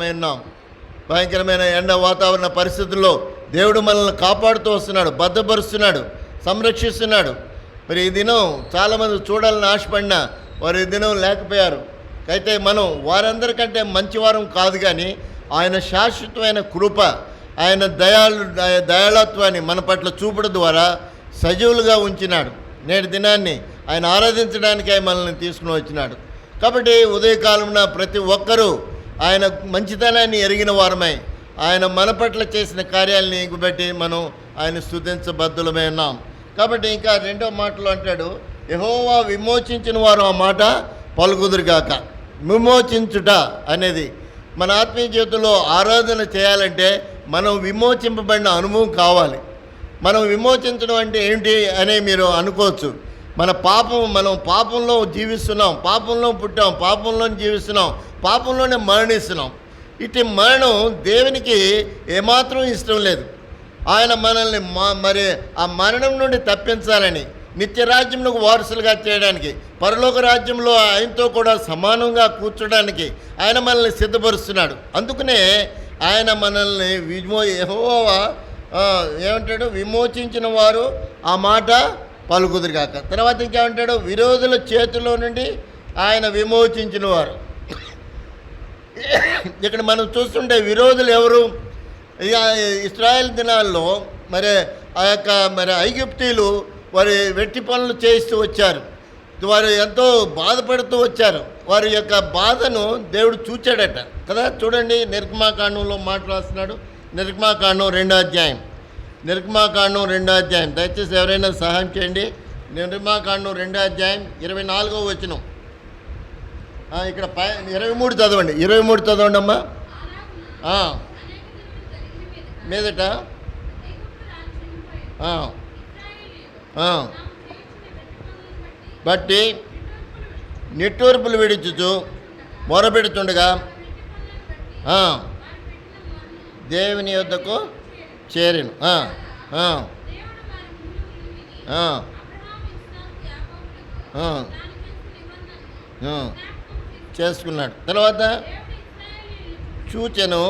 వారమై ఉన్నాం. భయంకరమైన ఎండ వాతావరణ పరిస్థితుల్లో దేవుడు మనల్ని కాపాడుతూ వస్తున్నాడు, భద్రపరుస్తున్నాడు, సంరక్షిస్తున్నాడు. మరి ఈ దినం చాలామంది చూడాలని ఆశపడినా వారు ఈ దినం లేకపోయారు. అయితే మనం వారందరికంటే మంచివారం కాదు, కానీ ఆయన శాశ్వతమైన కృప, ఆయన దయాళత్వాన్ని మన పట్ల చూపడం ద్వారా సజీవులుగా ఉంచినాడు. నేటి దినాన్ని ఆయన ఆరాధించడానికై మనల్ని తీసుకుని వచ్చినాడు. కాబట్టి ఉదయకాలంలో ప్రతి ఒక్కరూ ఆయన మంచితనాన్ని ఎరిగిన వారమై ఆయన మన పట్ల చేసిన కార్యాలని బట్టి మనం ఆయన స్తుతించబద్ధులమై ఉన్నాం. కాబట్టి ఇంకా రెండో మాటలో అంటాడు, యెహోవా విమోచించిన వారు ఆ మాట పలుకుదురుగాక. విమోచించుట అనేది మన ఆత్మీయ జీవితంలో ఆరాధన చేయాలంటే మనం విమోచింపబడిన అనుభవం కావాలి. మనం విమోచించడం అంటే ఏంటి అని మీరు అనుకోవచ్చు. మనం పాపంలో జీవిస్తున్నాం, పాపంలో పుట్టాం, పాపంలో జీవిస్తున్నాం, పాపంలోనే మరణిస్తున్నాం. ఇటు మరణం దేవునికి ఏమాత్రం ఇష్టం లేదు. ఆయన మనల్ని మరి ఆ మరణం నుండి తప్పించాలని, నిత్య రాజ్యంలో వారసులుగా చేయడానికి, పరలోక రాజ్యంలో ఆయనతో కూడా సమానంగా కూర్చోడానికి ఆయన మనల్ని సిద్ధపరుస్తున్నాడు. అందుకనే ఆయన మనల్ని యెహోవా ఏమంటాడు, విమోచించిన వారు ఆ మాట పలుకుదురుగాక. తర్వాత ఇంకేమంటాడు, విరోధుల చేతిలో నుండి ఆయన విమోచించిన వారు. ఇక్కడ మనం చూస్తుంటే విరోధులు ఎవరు? ఇశ్రాయేల్ దినాల్లో మరి ఐగుప్తీయులు వారి వెట్టి పనులు చేస్తూ వచ్చారు. వారు ఎంతో బాధపడుతూ వచ్చారు. వారి యొక్క బాధను దేవుడు చూచాడట కదా. చూడండి, నిర్గమాకాండంలో మాట రాస్తున్నాడు. నిర్గమాకాండం 2వ అధ్యాయం, నిర్గమాకాండం 2వ అధ్యాయం. దయచేసి ఎవరైనా సహాయం చేయండి. నిర్గమాకాండం 2వ అధ్యాయం 24వ వచనం. ఇక్కడ 23 చదవండి. 23 చదవండి అమ్మా. మీదట బట్టి నిట్టూర్పులు విడుచుచు మొరపెడుతుండగా దేవుని యొద్దకు చేరిను. చేసుకున్నాడు. తర్వాత చూచెను.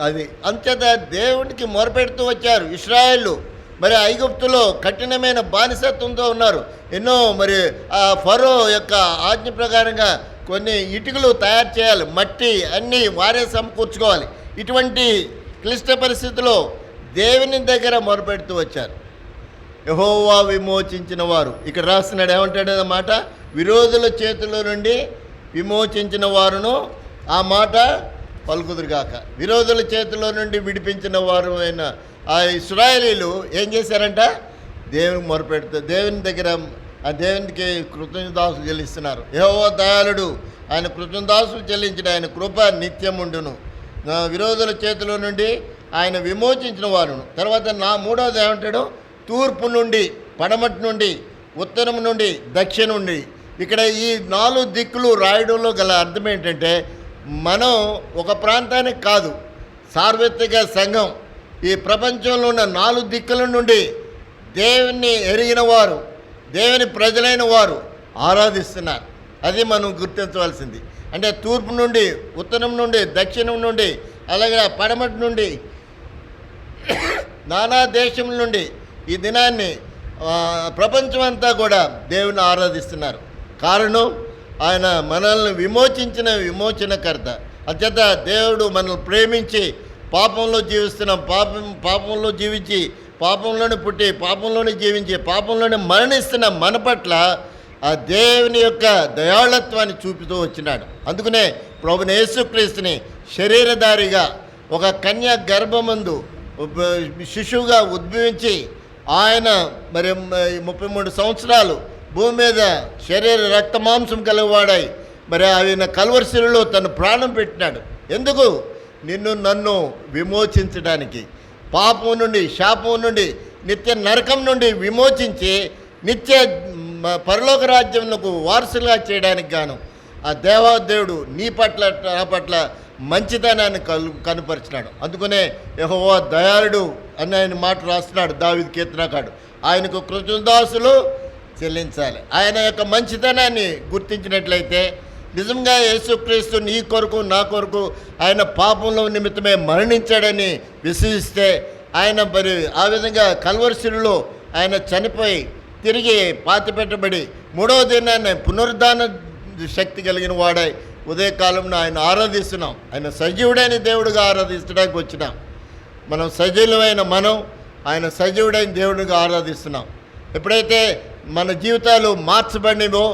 అది అంతేత దేవునికి మొరపెడుతూ వచ్చారు ఇశ్రాయేలు. మరి ఐగుప్తులో కఠినమైన బానిసత్వంతో ఉన్నారు. ఎన్నో మరి ఆ ఫరో యొక్క ఆజ్ఞ ప్రకారంగా కొన్ని ఇటుకలు తయారు చేయాలి, మట్టి అన్నీ వారే సమకూర్చుకోవాలి. ఇటువంటి క్లిష్ట పరిస్థితుల్లో దేవుని దగ్గర మొరపెడుతూ వచ్చారు. యెహోవా విమోచించిన వారు. ఇక్కడ రాస్తున్నాడు, ఏమంటాడు అన్నమాట, విరోధుల చేతిలో నుండి విమోచించిన వారును ఆ మాట పలుకుదురుగాక. విరోధుల చేతిలో నుండి విడిపించిన వారు అయిన ఆ ఇశ్రాయేలీలు ఏం చేశారంట, దేవునికి మొరపెడుతూ దేవుని దగ్గర ఆ దేవునికి కృతజ్ఞతాస్తులు చెల్లిస్తున్నారు. యెహోవా దయాళుడు, ఆయన కృతజ్ఞతాస్తులు చెల్లించిన ఆయన కృప నిత్యముండును. విరోధుల చేతిలో నుండి ఆయన విమోచించిన వారును. తర్వాత మూడవది ఏమంటాడు, తూర్పు నుండి, పడమటి నుండి, ఉత్తరం నుండి, దక్షిణం నుండి. ఇక్కడ ఈ 4 దిక్కులు రాయడంలో గల అర్థం ఏంటంటే, మనం ఒక ప్రాంతానికి కాదు, సార్వత్రిక సంఘం ఈ ప్రపంచంలో ఉన్న 4 దిక్కుల నుండి దేవుని ఎరిగిన వారు, దేవుని ప్రజలైన వారు ఆరాధిస్తున్నారు. అది మనం గుర్తించవలసింది. అంటే తూర్పు నుండి, ఉత్తరం నుండి, దక్షిణం నుండి, అలాగే పడమటి నుండి, నానా దేశం నుండి ఈ దినాన్ని ప్రపంచం అంతా కూడా దేవుని ఆరాధిస్తున్నారు. కారణం ఆయన మనల్ని విమోచించిన విమోచనకర్త. అంచేత దేవుడు మనల్ని ప్రేమించి పాపంలో జీవిస్తున్నాం, పాపంలో జీవించి, పాపంలోనే పుట్టి, పాపంలోనే జీవించి, పాపంలోనే మరణిస్తున్న మన పట్ల ఆ దేవుని యొక్క దయాళత్వాన్ని చూపుతూ వచ్చినాడు. అందుకనే ప్రభువైన యేసుక్రీస్తుని శరీరధారిగా ఒక కన్య గర్భమందు శిశువుగా ఉద్భవించి ఆయన మరి 33 సంవత్సరాలు భూమి మీద శరీర రక్త మాంసం కలిగివాడై మరి ఆయన కల్వరిశిలలో తన ప్రాణం పెట్టినాడు. ఎందుకు? నిన్ను నన్ను విమోచించడానికి, పాపం నుండి, శాపం నుండి, నిత్య నరకం నుండి విమోచించి నిత్య పరలోక రాజ్యంలో వారసులుగా చేయడానికి గాను ఆ దేవాదేవుడు నీ పట్ల నా పట్ల మంచితనాన్ని కనుపరిచినాడు. అందుకనే యెహోవా దయాళుడు అని ఆయన మాట రాస్తున్నాడు దావీదు కీర్తనకారుడు. ఆయనకు కృతజ్ఞతాస్తులు చెల్లించాలి. ఆయన యొక్క మంచితనాన్ని గుర్తించినట్లయితే నిజంగా యేసుక్రీస్తు నీ కొరకు నా కొరకు ఆయన పాపంలో నిమిత్తమే మరణించాడని విశ్వసిస్తే, ఆయన మరి ఆ విధంగా కల్వరిశిలులో ఆయన చనిపోయి తిరిగి పాతిపెట్టబడి మూడవ దినాన్ని పునరుద్ధాన శక్తి కలిగిన వాడై ఉదయకాలంలో ఆయన ఆరాధిస్తున్నాం. ఆయన సజీవుడైన దేవుడిగా ఆరాధించడానికి వచ్చినాం. మనం సజీవులమైన ఆయన సజీవుడైన దేవుడిగా ఆరాధిస్తున్నాం. ఎప్పుడైతే మన జీవితాలు మార్చబడినవో,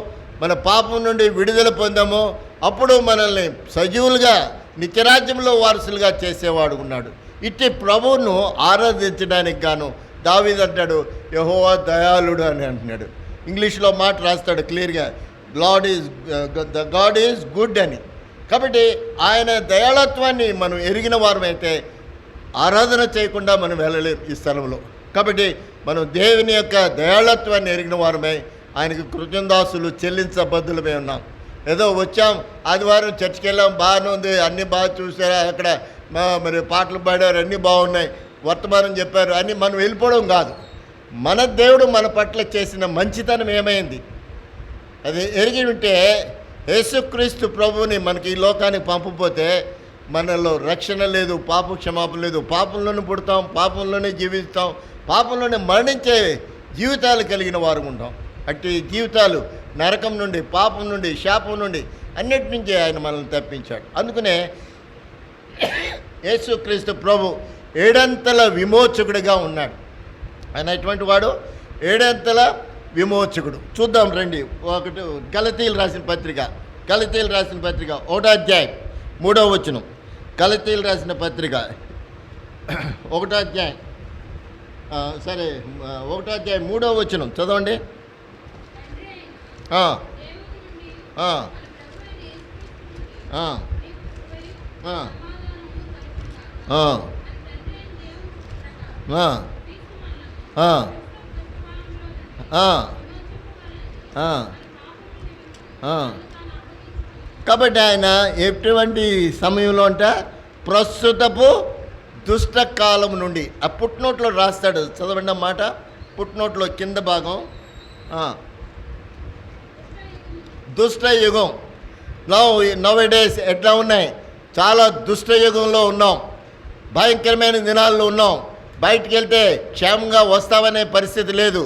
మన పాపం నుండి విడుదల పొందామో, అప్పుడు మనల్ని సజీవులుగా నిత్యరాజ్యంలో వారసులుగా చేసేవాడు ఉన్నాడు. ఇట్టి ప్రభువును ఆరాధించడానికి గాను దావీదు అంటాడు, యెహోవా దయాళుడు అని అంటున్నాడు. ఇంగ్లీష్లో మాట రాస్తాడు క్లియర్గా, గాడ్ ఈజ్ గుడ్ అని. కాబట్టి ఆయన దయాళత్వాన్ని మనం ఎరిగిన వారమైతే ఆరాధన చేయకుండా మనం వెళ్ళలేం ఈ స్థలంలో. కాబట్టి మనం దేవుని యొక్క దయాళత్వాన్ని ఎరిగిన వారమై ఆయనకు కృతజ్ఞతాస్తులు చెల్లించబద్దులమే ఉన్నాం. ఏదో వచ్చాం, ఆదివారం చర్చికి వెళ్ళాం, బాగానే ఉంది, అన్నీ బాగా చూసారా, అక్కడ మరి పాటలు పాడారు, అన్నీ బాగున్నాయి, వర్తమానం చెప్పారు అని మనం వెళ్ళిపోవడం కాదు. మన దేవుడు మన పట్ల చేసిన మంచితనం ఏమైంది అది ఎరిగి ఉంటే, యేసుక్రీస్తు ప్రభువుని మనకి ఈ లోకానికి పంపపోతే మనలో రక్షణ లేదు, పాప క్షమాపణ లేదు. పాపంలోనే పుడతాం, పాపంలోనే జీవిస్తాం, పాపంలోనే మరణించే జీవితాలు కలిగిన వారు ఉంటాం. అట్టి జీవితాలు నరకం నుండి, పాపం నుండి, శాపం నుండి అన్నిటి నుంచి ఆయన మనల్ని తప్పించాడు. అందుకనే యేసుక్రీస్తు ప్రభు ఏడంతల విమోచకుడిగా ఉన్నాడు. ఆయన ఎటువంటి వాడు? ఏడంతల విమోచకుడు. చూద్దాం రండి. ఒకటి గలతీయులు రాసిన పత్రిక 1వ అధ్యాయం 3వ వచనం. గలతీయులు రాసిన పత్రిక 1వ అధ్యాయం 3వ వచనం చదవండి. కాబట్టి ఆయన ఎటువంటి సమయంలో అంటే ప్రస్తుతపు దుష్టకాలం నుండి, ఆ పుట్నోట్లో రాస్తాడు, చదవండి అన్నమాట. పుట్నోట్లో కింద భాగం దుష్ట యుగం. నవ్ డేస్ ఎట్లా ఉన్నాయి? చాలా దుష్ట యుగంలో ఉన్నాం, భయంకరమైన దినాల్లో ఉన్నాం. బయటికి వెళ్తే క్షేమంగా వస్తామనే పరిస్థితి లేదు.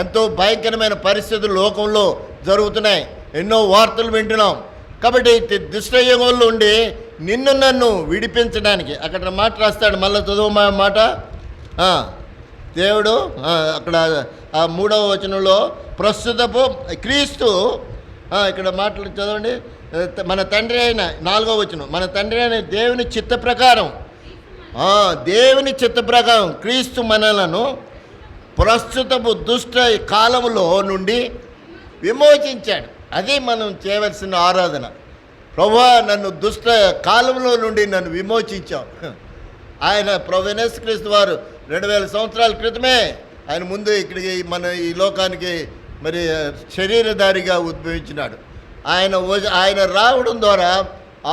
ఎంతో భయంకరమైన పరిస్థితులు లోకంలో జరుగుతున్నాయి, ఎన్నో వార్తలు వింటున్నాం. కాబట్టి దుష్టయుగంలో ఉండి నిన్ను నన్ను విడిపించడానికి అక్కడ మాట రాస్తాడు. మళ్ళీ చదువు మాట. దేవుడు అక్కడ ఆ 3వ వచనంలో ప్రస్తుతపు క్రీస్తు, ఇక్కడ మాటలు చదవండి. మన తండ్రి అయిన 4వ వచనం, మన తండ్రి అయిన దేవుని చిత్త ప్రకారం, దేవుని చిత్త ప్రకారం క్రీస్తు మనలను ప్రస్తుతపు దుష్ట కాలములో నుండి విమోచించాడు. అది మనం చేయవలసిన ఆరాధన. ప్రభువా, నన్ను దుష్ట కాలంలో నుండి నన్ను విమోచించావు. ఆయన ప్రభు యేసుక్రీస్తు వారు 2000 సంవత్సరాల క్రితమే ఆయన ముందు ఇక్కడికి మన ఈ లోకానికి మరి శరీరధారిగా ఉద్భవించినాడు. ఆయన రావడం ద్వారా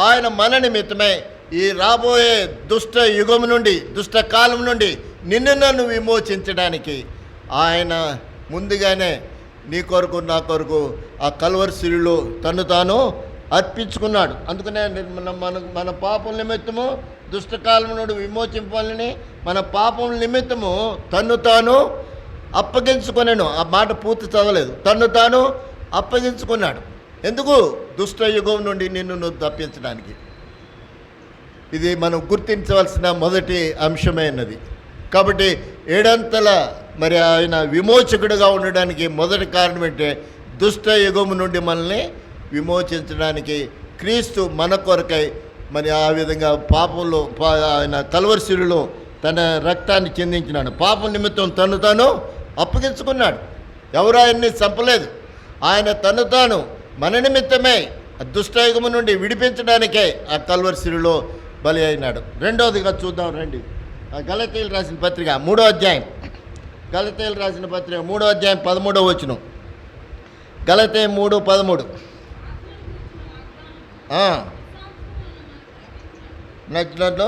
ఆయన మన నిమిత్తమే ఈ రాబోయే దుష్ట యుగం నుండి, దుష్ట కాలం నుండి నిన్ను నన్ను విమోచించడానికి ఆయన ముందుగానే నీ కొరకు నా కొరకు ఆ కల్వరిశిలులో తను తాను అర్పించుకున్నాడు. అందుకనే మన పాపం నిమిత్తము దుష్టకాలం నుండి విమోచింపాలని మన పాపం నిమిత్తము తన్ను తాను అప్పగించుకున్నాను. ఆ మాట పూర్తి చదవలేదు. తన్ను తాను అప్పగించుకున్నాడు. ఎందుకు? దుష్ట యుగం నుండి నిన్ను తప్పించడానికి. ఇది మనం గుర్తించవలసిన మొదటి అంశమైనది. కాబట్టి ఏడంతల మరి ఆయన విమోచకుడిగా ఉండడానికి మొదటి కారణం ఏంటంటే దుష్ట యుగము నుండి మనల్ని విమోచించడానికి క్రీస్తు మన కొరకై మరి ఆ విధంగా పాపంలో ఆయన కల్వరిశిలులో తన రక్తాన్ని చెందించినాడు. పాపం నిమిత్తం తను తాను అప్పగించుకున్నాడు. ఎవరు ఆయన్ని చంపలేదు. ఆయన తను తాను మన నిమిత్తమే దుష్టయుగము నుండి విడిపించడానికే ఆ కల్వరిశిలులో బలి అయినాడు. రెండవదిగా చూద్దాం రండి. గలతీయులు రాసిన పత్రిక 3వ అధ్యాయం, గలతీయులు రాసిన పత్రిక 3వ అధ్యాయం 13వ వచనం. గలతీ 3:13. నచ్చినట్లు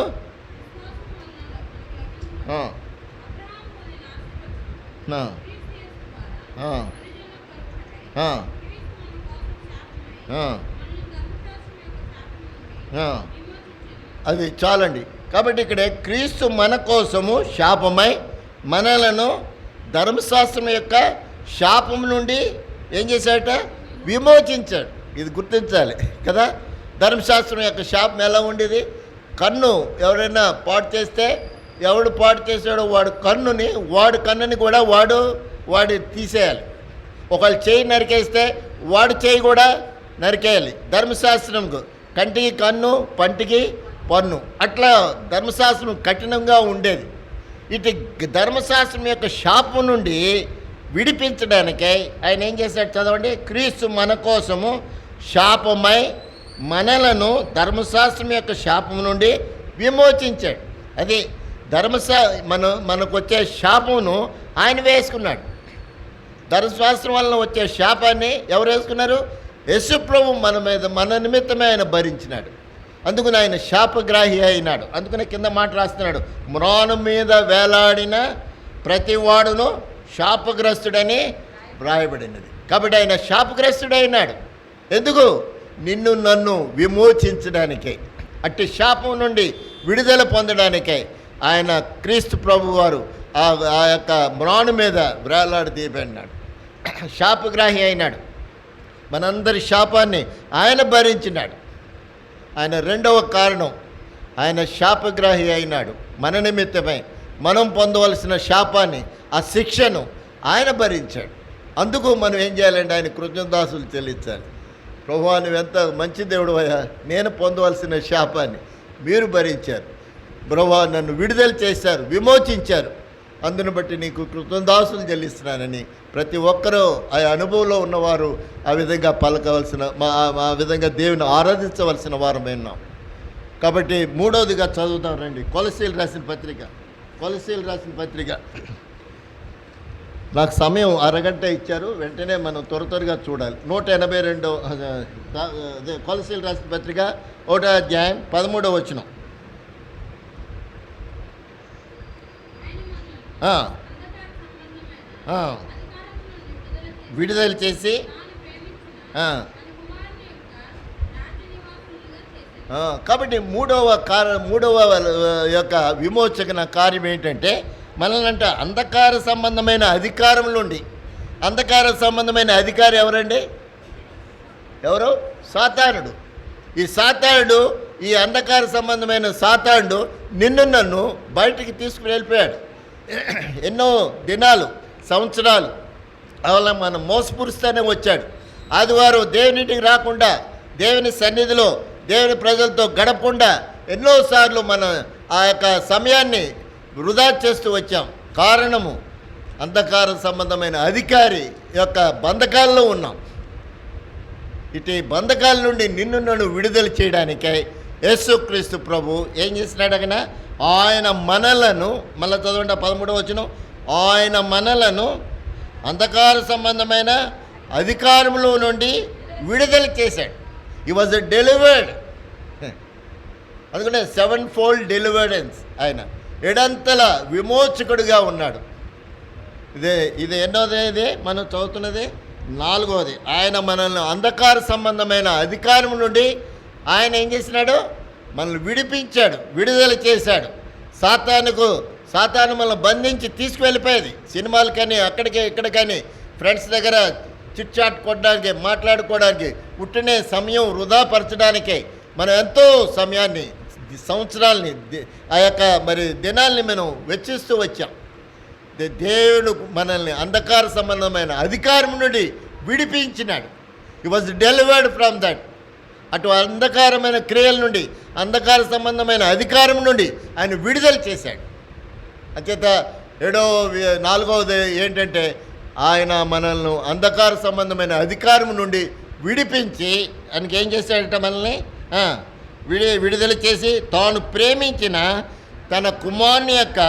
ఆ, అది చాలండి. కాబట్టి ఇక్కడ క్రీస్తు మన కోసము శాపమై మనలను ధర్మశాస్త్రం యొక్క శాపం నుండి ఏం చేశాడట? విమోచించాడు. ఇది గుర్తించాలి కదా. ధర్మశాస్త్రం యొక్క శాపం ఎలా ఉండేది? కన్ను ఎవరైనా పాడు చేస్తే, ఎవడు పాడు చేశాడో వాడి కన్నుని కూడా వాడు తీసేయాలి. ఒకళ్ళు చేయి నరికేస్తే వాడు చేయి కూడా నరికేయాలి. ధర్మశాస్త్రంకు కంటికి కన్ను, పంటికి పన్ను, అట్లా ధర్మశాస్త్రం కఠినంగా ఉండేది. ఇటు ధర్మశాస్త్రం యొక్క శాపం నుండి విడిపించడానికై ఆయన ఏం చేశాడు? చదవండి. క్రీస్తు మన కోసము శాపమై మనలను ధర్మశాస్త్రం యొక్క శాపం నుండి విమోచించాడు. అది మనకు వచ్చే శాపమును ఆయన వేసుకున్నాడు. ధర్మశాస్త్రం వలన వచ్చే శాపాన్ని ఎవరు వేసుకున్నారు? యేసు ప్రభు మన నిమిత్తమే ఆయన భరించినాడు. అందుకని ఆయన శాపగ్రాహి అయినాడు. అందుకనే కింద మాట రాస్తున్నాడు, మ్రాను మీద వేలాడిన ప్రతి వాడును శాపగ్రస్తుడని వ్రాయబడినది. కాబట్టి ఆయన శాపగ్రస్తుడైనాడు. ఎందుకు? నిన్ను నన్ను విమోచించడానికే, అట్టి శాపం నుండి విడుదల పొందడానికే ఆయన క్రీస్తు ప్రభు వారు ఆ యొక్క మ్రాను మీద వేలాడి తీయబడినాడు. శాపగ్రాహి అయినాడు. మనందరి శాపాన్ని ఆయన భరించినాడు. ఆయన రెండవ కారణం, ఆయన శాపగ్రాహి అయినాడు. మన నిమిత్తమై మనం పొందవలసిన శాపాన్ని, ఆ శిక్షను ఆయన భరించాడు. అందుకు మనం ఏం చేయాలంటే ఆయన కృతజ్ఞతాస్తుతులు చెల్లించాలి. ప్రభువా, నువ్వెంత మంచి దేవుడు అయ్యా, నేను పొందవలసిన శాపాన్ని మీరు భరించారు. ప్రభువా, నన్ను విడుదల చేశారు, విమోచించారు. అందును బట్టి నీకు కృతజ్ఞతాస్తుతులు చెల్లిస్తున్నానని ప్రతి ఒక్కరూ ఆ అనుభవంలో ఉన్నవారు ఆ విధంగా పలకవలసిన, ఆ విధంగా దేవుని ఆరాధించవలసిన వారమైనాం. కాబట్టి మూడవదిగా చదువుతాం రండి. కొలసీలు రాసిన పత్రిక. నాకు సమయం అరగంట ఇచ్చారు, వెంటనే మనం త్వరగా చూడాలి. 182 కొలసీలు రాసిన పత్రిక 1వ అధ్యాయం 13వ వచనం. విడుదల చేసి కాబట్టి మూడవ యొక్క విమోచన కార్యం ఏంటంటే మనల్ని అంధకార సంబంధమైన అధికారం నుండి, అంధకార సంబంధమైన అధికారి ఎవరండి? ఎవరు? సాతానుడు. ఈ సాతానుడు, ఈ అంధకార సంబంధమైన సాతానుడు నన్ను బయటికి తీసుకుని వెళ్ళిపోయాడు. ఎన్నో దినాలు, సంవత్సరాలు అలా మనం మోసపురుస్తూనే వచ్చాడు. ఆదివారం దేవునింటికి రాకుండా, దేవుని సన్నిధిలో దేవుని ప్రజలతో గడపకుండా ఎన్నోసార్లు మనం ఆ యొక్క సమయాన్ని వృధా చేస్తూ వచ్చాం. కారణము అంధకార సంబంధమైన అధికారి యొక్క బంధకాల్లో ఉన్నాం. ఇటు బంధకాల నుండి నన్ను విడుదల చేయడానికై యేసుక్రీస్తు ప్రభు ఏం చేసినాడు? అక్కడ ఆయన మనలను, మళ్ళీ చదవండి 13వ వచనం, ఆయన మనలను అంధకార సంబంధమైన అధికారంలో నుండి విడుదల చేశాడు. హి వాజ్ డెలివర్డ్. అందుకనే 7-fold డెలివరెన్స్. ఆయన ఎడంతల విమోచకుడిగా ఉన్నాడు. ఇది ఎన్నోది? ఇది మనం చదువుతున్నది 4వది. ఆయన మనల్ని అంధకార సంబంధమైన అధికారం నుండి ఆయన ఏం చేసినాడు? మనల్ని విడిపించాడు, విడుదల చేశాడు. సాతాను మనల్ని బంధించి తీసుకువెళ్ళిపోయేది. సినిమాలు కానీ, అక్కడికి ఇక్కడ కానీ, ఫ్రెండ్స్ దగ్గర చిట్ చాట్ కొట్టడానికి, మాట్లాడుకోవడానికి, పుట్టినే సమయం వృధా పరచడానికే మనం ఎంతో సమయాన్ని, సంవత్సరాలని, ఆ యొక్క దినాల్ని మనం వెచ్చిస్తూ వచ్చాం. దేవుడు మనల్ని అంధకార సంబంధమైన అధికారం నుండి విడిపించినాడు. He was delivered from that. అటు అంధకారమైన క్రియల నుండి, అంధకార సంబంధమైన అధికారం నుండి ఆయన విడుదల చేశాడు. అంచేత 4వది ఏంటంటే ఆయన మనల్ని అంధకార సంబంధమైన అధికారం నుండి విడిపించి ఆయనకి ఏం చేశాడట? మనల్ని విడుదల చేసి తాను ప్రేమించిన తన కుమారుని యొక్క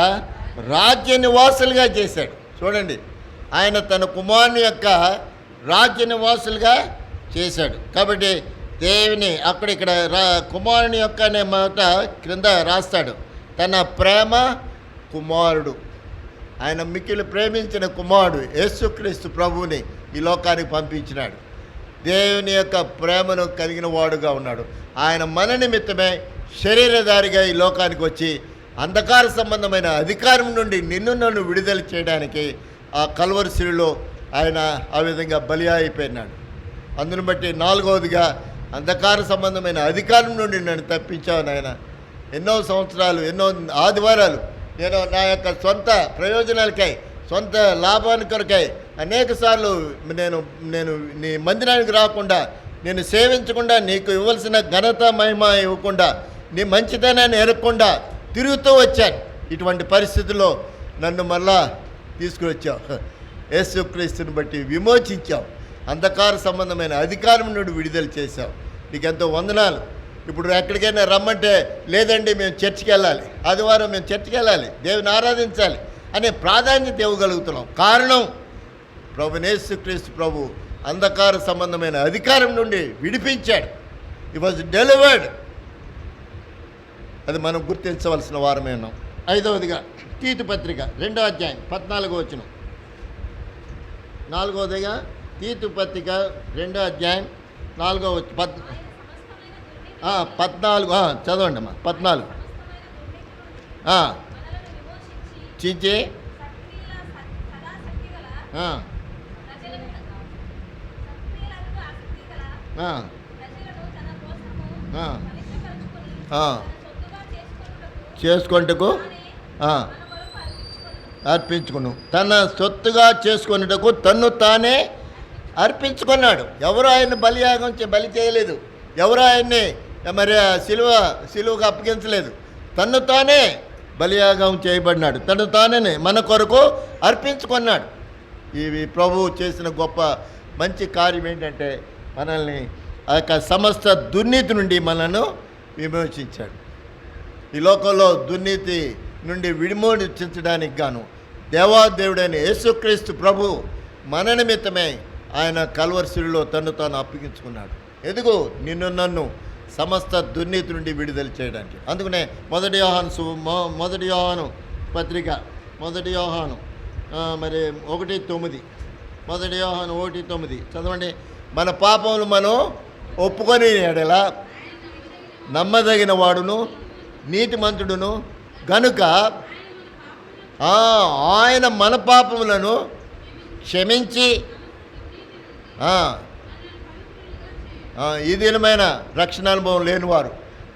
రాజ్య నివాసులుగా చేశాడు. చూడండి, ఆయన తన కుమారుని యొక్క రాజ్య నివాసులుగా చేశాడు. కాబట్టి దేవుని ఇక్కడ కుమారుని యొక్క అనే మాట క్రింద రాస్తాడు. తన ప్రేమ కుమారుడు, ఆయన మిక్కిలి ప్రేమించిన కుమారుడు యేసుక్రీస్తు ప్రభువుని ఈ లోకానికి పంపించినాడు. దేవుని యొక్క ప్రేమను కలిగిన వాడుగా ఉన్నాడు. ఆయన మన నిమిత్తమే శరీరధారిగా ఈ లోకానికి వచ్చి అంధకార సంబంధమైన అధికారం నుండి నిన్ను నన్ను విడుదల చేయడానికి ఆ కల్వరి శిలువలో ఆయన ఆ విధంగా బలి అయిపోయినాడు. అందును బట్టి 4వదిగా అంధకార సంబంధమైన అధికారం నుండి నన్ను తప్పించావు నాయన. ఎన్నో సంవత్సరాలు, ఎన్నో ఆదివారాలు నేను నా యొక్క సొంత ప్రయోజనాలకై, సొంత లాభాని కొరకై అనేక సార్లు నేను నీ మందిరానికి రాకుండా, నేను సేవించకుండా, నీకు ఇవ్వాల్సిన ఘనత మహిమ ఇవ్వకుండా, నీ మంచితనాన్ని ఎరగకుండా తిరుగుతూ వచ్చాను. ఇటువంటి పరిస్థితుల్లో నన్ను మళ్ళా తీసుకువచ్చావు. యేసుక్రీస్తుని బట్టి విమోచించావు. అంధకార సంబంధమైన అధికారం నుండి విడుదల చేశావు. నీకెంతో వందనాలు. ఇప్పుడు ఎక్కడికైనా రమ్మంటే లేదండి మేము చర్చికి వెళ్ళాలి, ఆదివారం మేము చర్చికి వెళ్ళాలి, దేవుని ఆరాధించాలి అనే ప్రాధాన్యత ఇవ్వగలుగుతున్నాం. కారణం యేసుక్రీస్తు ప్రభు అంధకార సంబంధమైన అధికారం నుండి విడిపించాడు. ఈ వాజ్ డెలివర్డ్. అది మనం గుర్తించవలసిన వారమే ఉన్నాం. 5వదిగా తీతు పత్రిక 2వ అధ్యాయం 14వ వచనం. 4వదిగా తీతు పత్రిక 2వ అధ్యాయం 4వ వచనం 14 చదవండి అమ్మా. 14 చించి చేసుకొనుటకు అర్పించుకును. తన సొత్తుగా చేసుకొనుటకు తన్ను తానే అర్పించుకున్నాడు. ఎవరు ఆయన బలి చేయలేదు. ఎవరు ఆయన్ని మరి సిలువగా అప్పగించలేదు. తన్ను తానే బలియాగం చేయబడినాడు. తను తానే మన కొరకు అర్పించుకున్నాడు. ఇవి ప్రభువు చేసిన గొప్ప మంచి కార్యం ఏంటంటే మనల్ని ఆ యొక్క సమస్త దుర్నీతి నుండి మనను విమోచించాడు. ఈ లోకంలో దుర్నీతి నుండి విమోచించడానికి గాను దేవాదేవుడైన యేసుక్రీస్తు ప్రభు మన నిమిత్తమే ఆయన కల్వరి శిలువలో తను తాను అప్పగించుకున్నాడు. ఎందుకు? నిన్ను నన్ను సమస్త దుర్నీతి నుండి విడుదల చేయడానికి. అందుకనే మొదటి యోహాను పత్రిక 1 యోహాను మరి 1:9 1 యోహాను 1:9 చదవండి. మన పాపములు మనం ఒప్పుకొని ఎడల నమ్మదగిన వాడును నీతిమంతుడును గనుక ఆయన మన పాపములను క్షమించి ఈ దినమైన రక్షణ అనుభవం లేనివారు,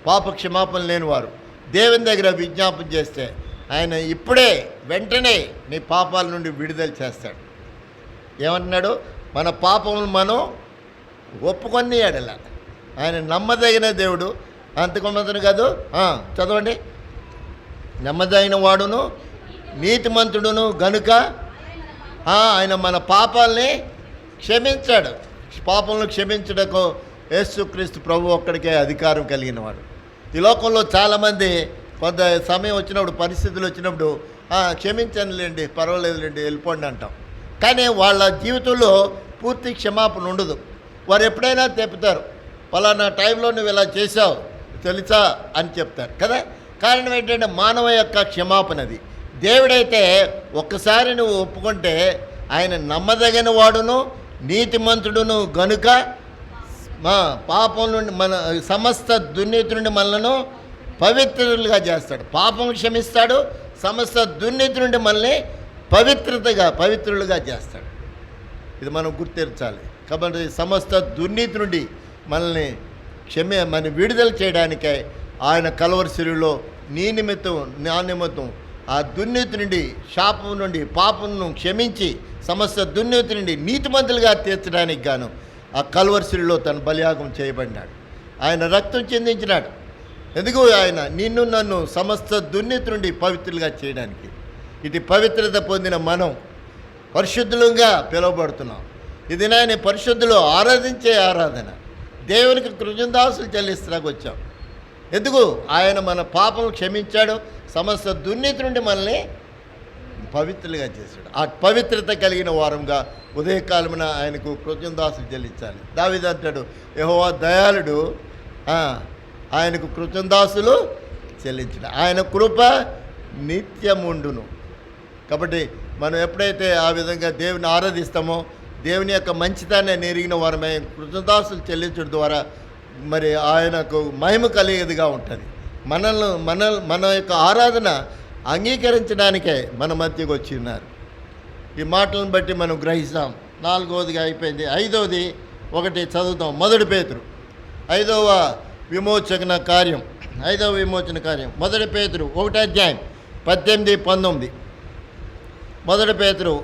పాప క్షమాపణ లేనివారు దేవుని దగ్గర విజ్ఞాపన చేస్తే ఆయన ఇప్పుడే వెంటనే నీ పాపాల నుండి విడుదల చేస్తాడు. ఏమంటున్నాడు? మన పాపములు మనం ఒప్పుకొని ఎడల ఆయన నమ్మదగిన దేవుడు. అంతకుమంతుడు కాదు. చదవండి. నమ్మదగిన వాడును నీతిమంతుడును గనుక ఆయన మన పాపాలని క్షమించాడు. పాపలను క్షమించడకు యేసుక్రీస్తు ప్రభు ఒక్కడికే అధికారం కలిగిన వాడు. ఈ లోకంలో చాలామంది కొంత సమయం వచ్చినప్పుడు, పరిస్థితులు వచ్చినప్పుడు క్షమించనులేండి, పర్వాలేదులేండి, వెళ్ళిపోండి అంటాం. కానీ వాళ్ళ జీవితంలో పూర్తి క్షమాపణ ఉండదు. వారు ఎప్పుడైనా తెప్పుతారు, పలానా టైంలో నువ్వు ఇలా చేసావు తెలుసా అని చెప్తారు కదా. కారణం ఏంటంటే మానవ యొక్క క్షమాపణ అది. దేవుడైతే ఒక్కసారి నువ్వు ఒప్పుకుంటే ఆయన నమ్మదగిన వాడును నీతిమంతుడును గనుక మా పాపం నుండి మన సమస్త దుర్నీతి నుండి మనలను పవిత్రులుగా చేస్తాడు. పాపం క్షమిస్తాడు, సమస్త దుర్నీతి నుండి మనల్ని పవిత్రులుగా చేస్తాడు. ఇది మనం గుర్తించాలి. కాబట్టి సమస్త దుర్నీతి నుండి మనల్ని మన విడుదల చేయడానికే ఆయన కల్వరి శిలువలో నీ నిమిత్తం నా నిమిత్తం ఆ దుర్నీతి నుండి, శాపం నుండి, పాపంను క్షమించి సమస్త దుర్నీతి నుండి నీతిమంతులుగా తీర్చడానికి గాను ఆ కల్వరి శిలువలో తన బలియాగం చేయబడినాడు. ఆయన రక్తం చెందించినాడు. ఎందుకు? ఆయన నిన్ను నన్ను సమస్త దుర్నీతి నుండి పవిత్రులుగా చేయడానికి. ఇది పవిత్రత పొందిన మనం పరిశుద్ధులుగా పిలువబడుతున్నాం. ఇది నేను పరిశుద్ధులు ఆరాధించే ఆరాధన. దేవునికి కృతజ్ఞతాస్తుతులు చెల్లిస్తానికి వచ్చాం. ఎందుకు? ఆయన మన పాపం క్షమించాడు, సమస్త దుర్నీతి నుండి మనల్ని పవిత్రులుగా చేశాడు. ఆ పవిత్రత కలిగిన వారంగా ఉదయకాలమున ఆయనకు కృతజ్ఞతాస్తుతులు చెల్లించాలి. దావీదు అంటాడు, యెహోవా దయాళుడు, ఆయనకు కృతజ్ఞతాస్తుతులు చెల్లించడు, ఆయన కృప నిత్యముండును. కాబట్టి మనం ఎప్పుడైతే ఆ విధంగా దేవుని ఆరాధిస్తామో దేవుని యొక్క మంచితనాన్ని ఎరిగిన వారమై కృతజ్ఞతాస్తులు చెల్లించడం ద్వారా మరి ఆయనకు మహిమ కలిగేదిగా ఉంటుంది. మన యొక్క ఆరాధన అంగీకరించడానికే మన మధ్యకు వచ్చి ఉన్నారు. ఈ మాటలను బట్టి మనం గ్రహిస్తాం. 4వదిగా అయిపోయింది. 5వది ఒకటి చదువుతాం. 1 పేతురు 5వ విమోచన కార్యం. 5వ విమోచన కార్యం 1 పేతురు 1 అధ్యాయం 18, 19. 1 పేతురు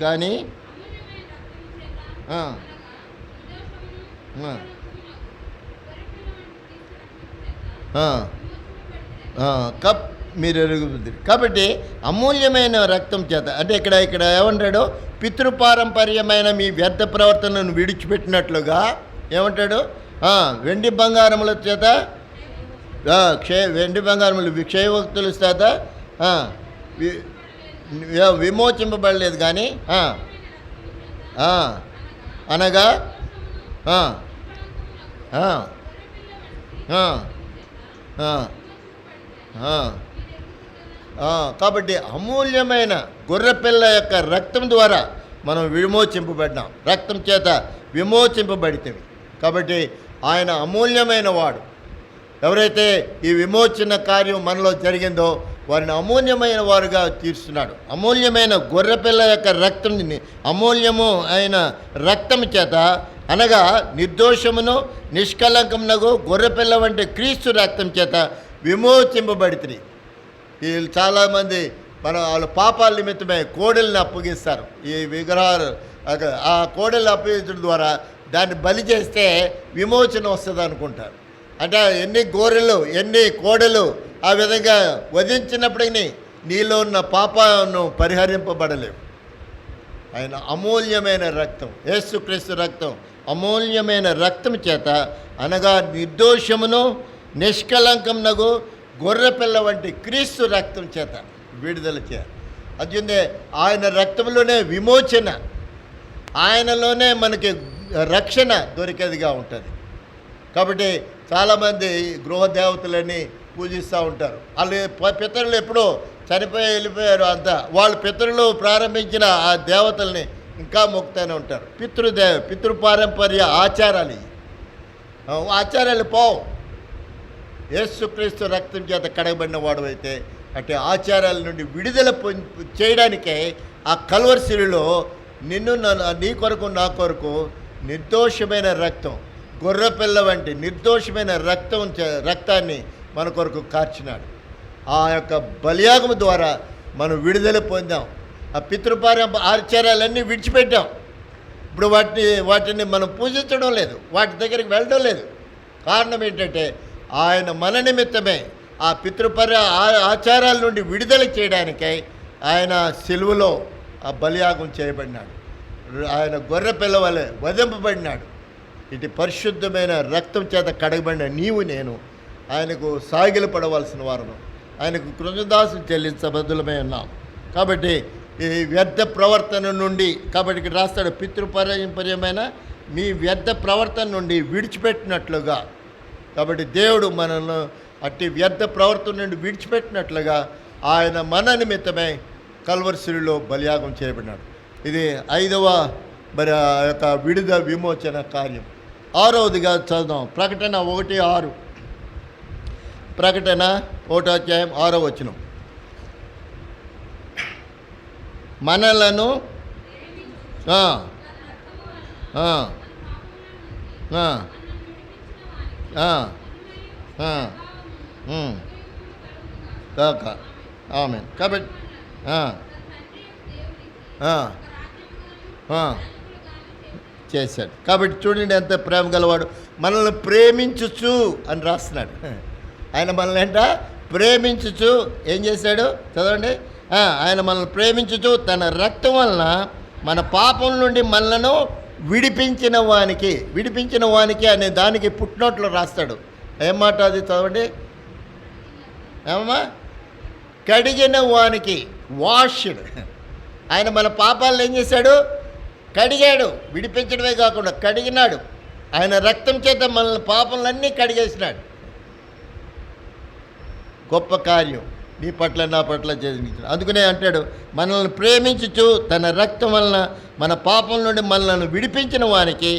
కానీ మీరు ఎరుగుతుంది. కాబట్టి అమూల్యమైన రక్తం చేత అంటే ఇక్కడ ఏమంటాడు? పితృపారంపర్యమైన మీ వ్యర్థ ప్రవర్తనను విడిచిపెట్టినట్లుగా ఏమంటాడు? వెండి బంగారముల చేత వెండి బంగారములు క్షయభక్తుల చేత విమోచింపబడలేదు కానీ అనగా కాబట్టి అమూల్యమైన గొర్రెపిల్ల యొక్క రక్తం ద్వారా మనం విమోచింపబడినాం. రక్తం చేత విమోచింపబడితే కాబట్టి ఆయన అమూల్యమైన వాడు. ఎవరైతే ఈ విమోచన కార్యం మనలో జరిగిందో వారిని అమూల్యమైన వారుగా తీర్చున్నాడు. అమూల్యమైన గొర్రెపిల్ల యొక్క రక్తం, అమూల్యము అయిన రక్తం చేత అనగా నిర్దోషమును నిష్కలంకమునకు గొర్రెపిల్ల వంటి క్రీస్తు రక్తం చేత విమోచింపబడితే. వీళ్ళు చాలామంది వాళ్ళ పాపాల నిమిత్తమే కోడెల్ని అప్పగిస్తారు. ఈ విగ్రహాలు ఆ కోడెల్ని అప్పగించడం ద్వారా దాన్ని బలి చేస్తే విమోచన వస్తుంది అనుకుంటారు. అంటే ఎన్ని గొర్రెలు ఎన్ని కోడెలు ఆ విధంగా వధించినప్పటికీ నీలో ఉన్న పాపను పరిహరింపబడలేవు. ఆయన అమూల్యమైన రక్తం, యేసుక్రీస్తు రక్తం, అమూల్యమైన రక్తం చేత అనగా నిర్దోషమును నిష్కలంకమునకు గొర్రెపిల్ల వంటి క్రీస్తు రక్తం చేత విడుదల చేయాలి. అదే ఆయన రక్తంలోనే విమోచన, ఆయనలోనే మనకి రక్షణ దొరికేదిగా ఉంటుంది. కాబట్టి చాలామంది గృహ దేవతలని పూజిస్తూ ఉంటారు. వాళ్ళు పితరులు ఎప్పుడో చనిపోయి వెళ్ళిపోయారు. అంతా వాళ్ళు పితరులు ప్రారంభించిన ఆ దేవతల్ని ఇంకా మొక్కుతూనే ఉంటారు. పితృపారంపర్య ఆచారాలు ఆచారాలు పోవు. యేసుక్రీస్తు రక్తం చేత కడగబడిన వాడు అయితే అంటే ఆచారాల నుండి విడుదల చేయడానికే ఆ కల్వరిశిలులో నిన్ను నీ కొరకు నా కొరకు నిర్దోషమైన రక్తం, గొర్రెపిల్ల వంటి నిర్దోషమైన రక్తాన్ని మన కొరకు కార్చినాడు. ఆ యొక్క బలియాగం ద్వారా మనం విడుదల పొందాం. ఆ ఆచారాలన్నీ విడిచిపెట్టాం. ఇప్పుడు వాటిని మనం పూజించడం లేదు, వాటి దగ్గరికి వెళ్ళడం లేదు. కారణం ఏంటంటే ఆయన మన నిమిత్తమే ఆ ఆచారాల నుండి విడుదల చేయడానికై ఆయన సిలువలో ఆ బలియాగం చేయబడినాడు. ఆయన గొర్రెపిల్ల వలె వధింపబడినాడు. ఇటు పరిశుద్ధమైన రక్తం చేత కడగబడిన నీవు నేను ఆయనకు సాగిలు పడవలసిన వారును, ఆయనకు కృతజ్ఞతాస్తులు చెల్లించబద్దులమై ఉన్నాం. కాబట్టి ఈ వ్యర్థ ప్రవర్తన నుండి, కాబట్టి ఇక్కడ రాస్తాడు పితృపారంపర్యమైన మీ వ్యర్థ ప్రవర్తన నుండి విడిచిపెట్టినట్లుగా. కాబట్టి దేవుడు మనల్ని అట్టి వ్యర్థ ప్రవర్తన నుండి విడిచిపెట్టినట్లుగా ఆయన మన నిమిత్తమే కల్వరిశిలులో బలియాగం చేయబడినాడు. ఇది 5వ మరి ఆ యొక్క విడుదల విమోచన కార్యం. 6వదిగా చదువుదాం. ప్రకటన 1:6. ప్రకటన 1వ అధ్యాయం 6వ వచనం. మనలను ఆమేన్. కాబట్టి చేశాడు. కాబట్టి చూడండి ఎంత ప్రేమ గలవాడు. మనల్ని ప్రేమించుచు అని రాస్తున్నాడు. ఆయన మనల్ని ప్రేమించుచు ఏం చేశాడు చదవండి. ఆయన మనల్ని ప్రేమించుచు తన రక్తం వలన మన పాపం నుండి మనలను విడిపించిన వానికి అనే దానికి పుట్టినోట్లో రాస్తాడు. ఏం మాట అది చదవండి. ఏమమ్మా? కడిగిన వానికి, వాష్డ్. ఆయన మన పాపాలను ఏం చేశాడు? కడిగాడు. విడిపించడమే కాకుండా కడిగినాడు. ఆయన రక్తం చేత మనల్ని పాపములన్నీ కడిగేసినాడు. గొప్ప కార్యం నీ పట్ల నా పట్ల చేయించాడు. అందుకనే అంటాడు, మనల్ని ప్రేమించుచు తన రక్తం వలన మన పాపం నుండి మనల్ని విడిపించిన వానికి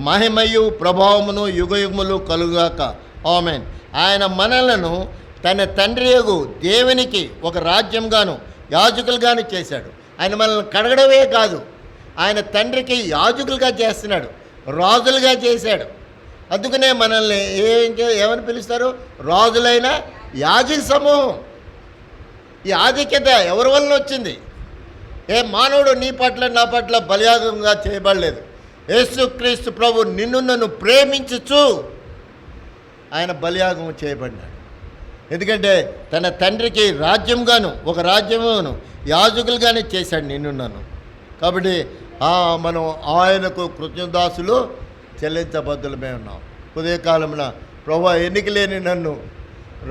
మహిమయు ప్రభావమును యుగయుగములు కలుగాక ఆమేన్. ఆయన మనలను తన తండ్రి యగు దేవునికి ఒక రాజ్యంగాను యాజకులుగాను చేశాడు. ఆయన మనల్ని కడగడమే కాదు, ఆయన తండ్రికి యాజకులుగా చేస్తున్నాడు, రాజులుగా చేశాడు. అందుకనే మనల్ని ఏమని పిలుస్తారు? రాజులైన యాజక సమూహం. ఈ ఆధిక్యత ఎవరి వలన వచ్చింది? ఏ మానవుడు నీ పట్ల నా పట్ల బలియాగంగా చేయబడలేదు. యేసుక్రీస్తు ప్రభు నిన్ను నన్ను ప్రేమించుచు ఆయన బలియాగం చేయబడినాడు. ఎందుకంటే తన తండ్రికి రాజ్యంగాను ఒక రాజ్యమును యాజకులుగానే చేశాడు నిన్ను నన్ను. కాబట్టి మనం ఆయనకు కృతజ్ఞతాస్తులు చెల్లించబద్దులమే ఉన్నాం. ఉదయకాలమున ప్రభు ఎన్నిక లేని నన్ను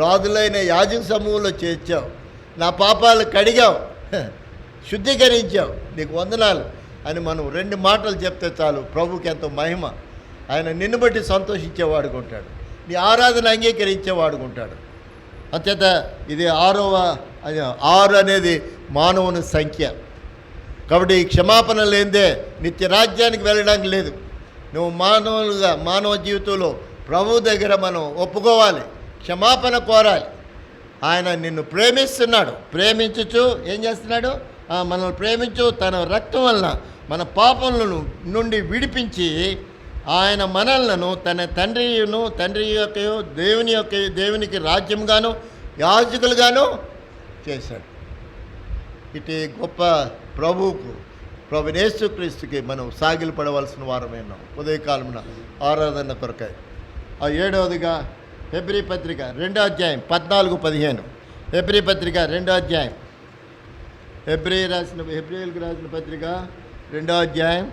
రాజులైన యాజక సమూహంలో చేర్చావు, నా పాపాలు కడిగావు, శుద్ధీకరించావు, నీకు వందనాలు అని మనం 2 మాటలు చెప్తే చాలు ప్రభుకి ఎంతో మహిమ. ఆయన నిన్ను బట్టి సంతోషించేవాడుకుంటాడు, నీ ఆరాధన అంగీకరించేవాడుకుంటాడు. అంచేత ఇది 6 అనేది మానవుని సంఖ్య. కాబట్టి ఈ క్షమాపణ లేదే నిత్య రాజ్యానికి వెళ్ళడానికి లేదు. నువ్వు మానవ జీవితంలో ప్రభు దగ్గర మనం ఒప్పుకోవాలి, క్షమాపణ కోరాలి. ఆయన నిన్ను ప్రేమిస్తున్నాడు. ప్రేమించుచు ఏం చేస్తున్నాడు? మనల్ని ప్రేమించు తన రక్తం వలన మన పాపములను నుండి విడిపించి ఆయన మనలను తన తండ్రి యొక్క దేవునికి రాజ్యంగాను యాజకులుగాను చేశాడు. ఇటు గొప్ప ప్రభు యేసుక్రీస్తుకి మనం సాగిలపడవలసిన వారమే ఉన్నాం. ఉదయకాలమున ఆరాధన కొరకై 7వదిగా హెబ్రీ పత్రిక 2వ అధ్యాయం 14-15. హెబ్రీ పత్రిక 2వ అధ్యాయం, హెబ్రీలకు రాసిన పత్రిక 2వ అధ్యాయం.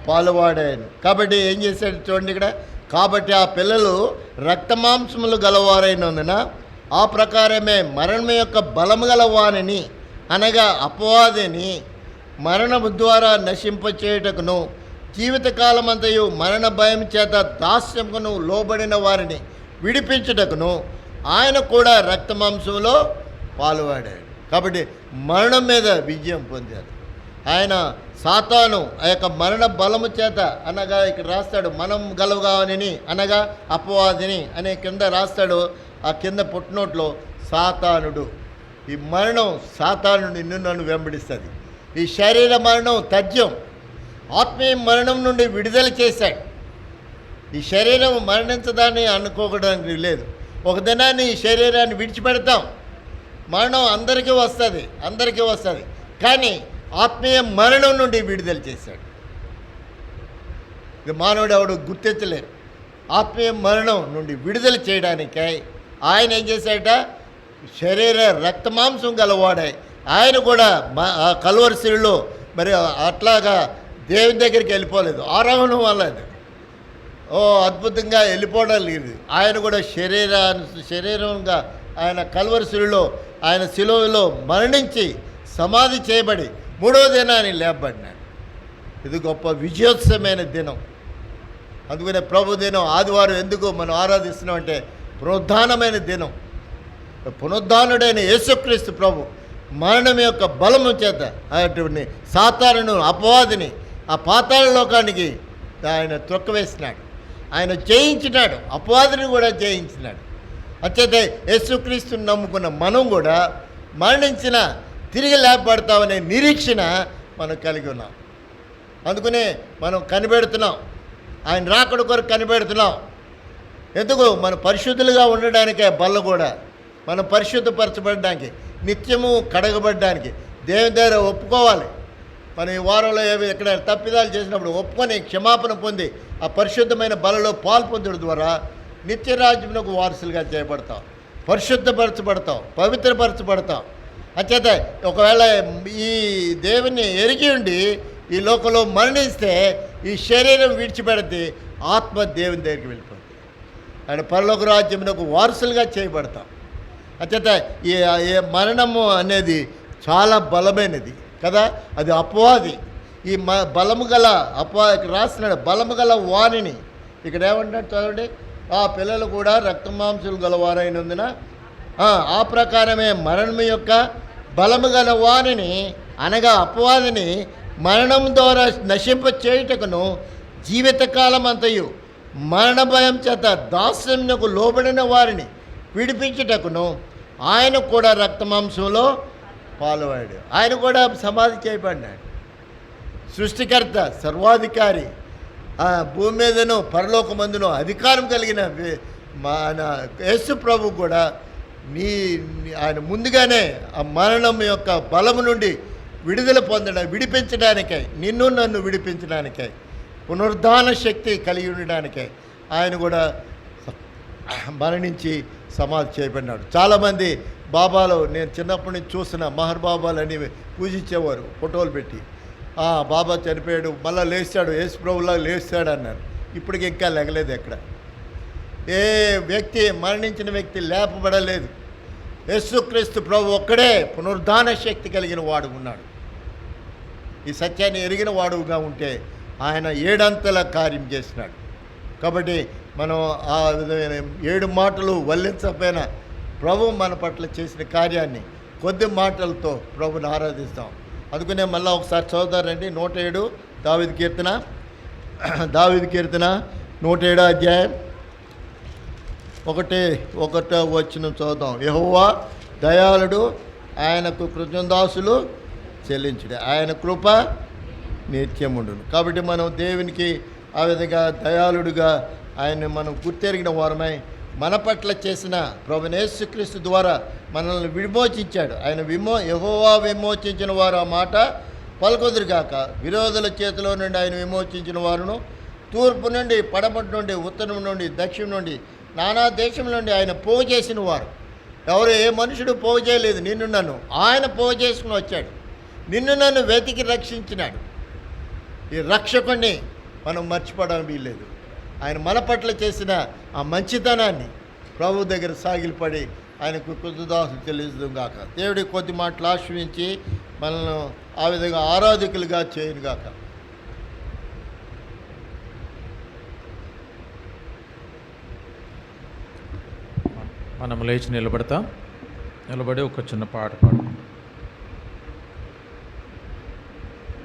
పాలువాడాను. కాబట్టి ఏం చేశాడు చూడండి ఇక్కడ. కాబట్టి ఆ పిల్లలు రక్తమాంసములు గలవారైనందున ఆ ప్రకారమే మరణం యొక్క బలము గలవానిని అనగా అపవాదిని మరణము ద్వారా నశింపచేయుటకును జీవితకాలమంతయు మరణ భయం చేత దాస్యమును లోబడిన వారిని విడిపించుటకును ఆయన కూడా రక్తమాంసంలో పాలువాడాడు. కాబట్టి మరణం మీద విజయం పొందాడు ఆయన. సాతాను ఆ యొక్క మరణ బలము చేత అనగా ఇక్కడ రాస్తాడు మనం గలవగావని అనగా అపవాదిని అనే కింద రాస్తాడు. ఆ కింద పుట్టినోట్లో సాతానుడు. ఈ మరణం సాతానుడు నిన్ను నన్ను వెంబడిస్తుంది. ఈ శరీర మరణం తథ్యం, ఆత్మీయ మరణం నుండి విడుదల చేశాడు. ఈ శరీరం మరణించదాన్ని అనుకోవడానికి లేదు. ఒక దినాన్ని ఈ శరీరాన్ని విడిచిపెడతాం. మరణం అందరికీ వస్తుంది. కానీ ఆత్మీయ మరణం నుండి విడుదల చేశాడు. ఇది మానవుడు ఎవడు గుర్తించలేరు. ఆత్మీయ మరణం నుండి విడుదల చేయడానికై ఆయన ఏం చేశాడట? శరీర రక్తమాంసం గలవాడాయి. ఆయన కూడా కల్వరిశిలో మరి అట్లాగా దేవుని దగ్గరికి వెళ్ళిపోలేదు, ఆరోహణం వల్ల అద్భుతంగా వెళ్ళిపోవడం లేదు. ఆయన కూడా శరీరంగా ఆయన కల్వరిశిలో ఆయన శిలువలో మరణించి సమాధి చేయబడి 3వ దినాన్ని లేపబడినాడు. ఇది గొప్ప విజయోత్సవమైన దినం. అందుకనే ప్రభు దినం ఆదివారం ఎందుకు మనం ఆరాధిస్తున్నాం అంటే పునరుద్ధానమైన దినం. పునరుద్ధానుడైన యేసుక్రీస్తు ప్రభు మరణం యొక్క బలము చేత అటువంటి సాతానును అపవాదిని ఆ పాతాళ లోకానికి ఆయన త్రొక్కవేసినాడు. ఆయన జయించినాడు, అపవాదిని కూడా జయించినాడు. అచ్చతే యేసుక్రీస్తుని నమ్ముకున్న మనం కూడా మరణించిన తిరిగి లేపబడతామనే నిరీక్షణ మనం కలిగి ఉన్నాం. అందుకనే మనం కనిపెడుతున్నాం, ఆయన రాకడ కొరకు కనిపెడుతున్నాం. ఎందుకు? మన పరిశుద్ధులుగా ఉండడానికే బల్ల కూడా మనం పరిశుద్ధపరచబడడానికి, నిత్యము కడగబడడానికి దేవుని దగ్గర ఒప్పుకోవాలి. మనం ఈ వారంలో ఎక్కడ తప్పిదాలు చేసినప్పుడు ఒప్పుకొని క్షమాపణ పొంది ఆ పరిశుద్ధమైన బలలో పాలు పొందడం ద్వారా నిత్యరాజ్యమునకు వారసులుగా చేయబడతాం, పరిశుద్ధపరచబడతాం, పవిత్రపరచబడతాం. అంచేత ఒకవేళ ఈ దేవుని ఎరిగి ఉండి ఈ లోకంలో మరణిస్తే ఈ శరీరం విడిచిపెడితే ఆత్మ దేవుని దగ్గరికి వెళ్ళిపోతుంది. ఆయన పరలోక రాజ్యమునకు వారసులుగా చేయబడతాం. అంచేత ఈ మరణము అనేది చాలా బలమైనది కదా, అది అపవాది. ఈ బలము గల అపవాదికి రాస్తున్నాడు, బలము గల వాణిని. ఇక్కడ ఏమంటాడు చదవండి, ఆ పిల్లలు కూడా రక్తమాంసులు గలవారైనందున ఆ ప్రకారమే మరణము యొక్క బలము గల వాణిని అనగా అపవాదిని మరణం ద్వారా నశింప చేయుటకును జీవితకాలం అంతయు మరణ భయం చేత దాస్యమునకు లోబడిన వారిని విడిపించుటకును ఆయన కూడా రక్తమాంసంలో పాల్గొన్నాడు. ఆయన కూడా సమాధి చేయబడినాడు. సృష్టికర్త, సర్వాధికారి, భూమి మీదను పరలోకమందును అధికారం కలిగిన మన యేసు ప్రభు కూడా ఆయన ముందుగానే ఆ మరణం యొక్క బలము నుండి విడుదల విడిపించడానికై, నిన్ను నన్ను విడిపించడానికై, పునరుద్ధాన శక్తి కలిగి ఉండడానికై ఆయన కూడా మరణించి సమాధి చేయబడినాడు. చాలామంది బాబాలు నేను చిన్నప్పటి నుంచి చూసిన మహర్ బాబాలు అని పూజించేవారు, ఫోటోలు పెట్టి. బాబా చనిపోయాడు, మళ్ళీ లేచాడు, యేసు ప్రభులా లేచాడు అన్నారు. ఇప్పటికి ఇంకా లెగలేదు. ఎక్కడ ఏ వ్యక్తి మరణించిన వ్యక్తి లేపబడలేదు. యేసుక్రీస్తు ప్రభు ఒక్కడే పునరుద్ధాన శక్తి కలిగిన వాడు ఉన్నాడు. ఈ సత్యాన్ని ఎరిగిన వాడుగా ఉంటే ఆయన ఏడంతల కార్యం చేసినాడు. కాబట్టి మనం ఆ విధమైన 7 మాటలు వల్లించకపోయినా ప్రభు మన పట్ల చేసిన కార్యాన్ని కొద్ది మాటలతో ప్రభుని ఆరాధిస్తాం. అందుకనే మళ్ళీ ఒకసారి చదువుతారండి. 107 దావీదు కీర్తన 107 అధ్యాయం 1 వచనం చదువుతాం. యెహోవా దయాళుడు, ఆయనకు కృతజ్ఞతాస్తులు చెల్లించుడు, ఆయన కృప నిత్యముండును. కాబట్టి మనం దేవునికి ఆ విధంగా దయాళుడుగా ఆయన్ని మనం గుర్తెరిగిన వారమై మన పట్ల చేసిన ప్రభువైన యేసుక్రీస్తు ద్వారా మనల్ని విమోచించాడు. ఆయన యెహోవా విమోచించిన వారు ఆ మాట పలుకొదురుగాక. విరోధుల చేతిలో నుండి ఆయన విమోచించిన వారును, తూర్పు నుండి, పడమటి నుండి, ఉత్తరం నుండి, దక్షిణం నుండి, నానా దేశం నుండి ఆయన పోగు చేసిన వారు. ఎవరు ఏ మనుషుడు పోగు చేయలేదు, నిన్ను నన్ను ఆయన పోగు చేసుకుని వచ్చాడు. నిన్ను నన్ను వెతికి రక్షించినాడు. ఈ రక్షకుణ్ణి మనం మర్చిపోవడం వీల్లేదు. ఆయన మన పట్ల చేసిన ఆ మంచితనాన్ని ప్రభు దగ్గర సాగిలపడి ఆయనకు కృతజ్ఞతాస్తులు చెల్లించడం గాక. దేవుడి కొద్ది మాటలు ఆశ్రయించి మనల్ని ఆ విధంగా ఆరాధకులుగా చేయను గాక. మనం లేచి నిలబడి ఒక చిన్న పాట పాడుకుంటాం.